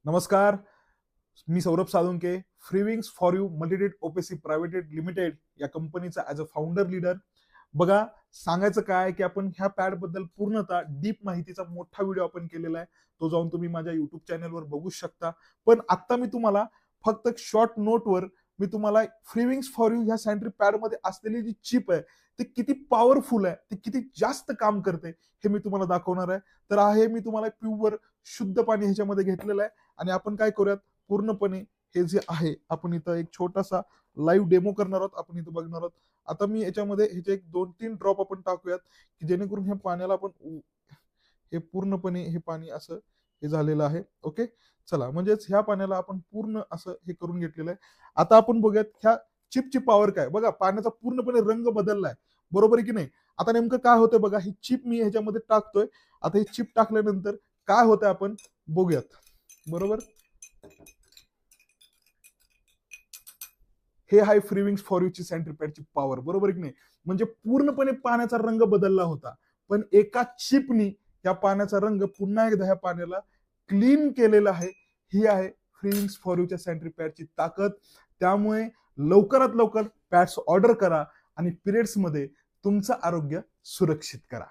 नमस्कार, मी Saurabh Salunkhe. Freewings for you Multidate OPC private limited या कंपनीचा ॲज अ फाउंडर लीडर. बघा, सांगायचं काय की आपण ह्या पॅड बद्दल पूर्णतः डीप माहितीचा मोठा व्हिडिओ आपण केलेला आहे. तो जाऊन तुम्ही माझ्या युट्यूब चॅनलवर बघू शकता. पण आता मी तुम्हाला फक्त शॉर्ट नोटवर मी तुम्हाला फ्रीविंग्स फॉर यू ह्या सॅनिटरी पॅड मध्ये असलेली जी चिप आहे ती किती पॉवरफुल आहे, ती किती जास्त काम करते हे मी तुम्हाला दाखवणार आहे. तर आहे मी तुम्हाला प्युअर शुद्ध पाणी ह्याच्यामध्ये घेतलेलं आहे आणि आपण काय करूयात पूर्णपणे हे जे आहे आपण इथं एक छोटासा लाईव्ह डेमो करणार आहोत. आपण इथं बघणार आहोत. आता मी याच्यामध्ये ह्याचे एक 2-3 ड्रॉप आपण टाकूयात की जेणेकरून ह्या पाण्याला आपण हे पूर्णपणे हे पाणी असं हे झालेलं आहे. ओके, चला, म्हणजेच ह्या पाण्याला आपण पूर्ण असं हे करून घेतलेलं आहे. आता आपण बघूयात ह्या चिपची पॉवर काय. बघा, पाण्याचा पूर्णपणे रंग बदललाय, बरोबर आहे की नाही. आता नेमकं काय होतंय बघा, ही चिप मी ह्याच्यामध्ये टाकतोय. आता ही चिप टाकल्यानंतर काय होतंय आपण बघूयात, बरोबर. हे आहे फ्रीविंग्स फॉर यू ची सॅनिटरी पॉवर, बरोबर की नाही. म्हणजे पूर्णपणे पाण्याचा रंग बदलला होता, पण एका चिपनी या पाण्याचा रंग पुन्हा एकदा ह्या पाण्याला क्लीन केलेला आहे. ही आहे फ्रीविंग्स फॉर यू च्या सॅनिटरी पॅडची ताकद. त्यामुळे लवकरात लवकर पॅड्स ऑर्डर करा आणि पिरियड्स मध्ये तुमचं आरोग्य सुरक्षित करा.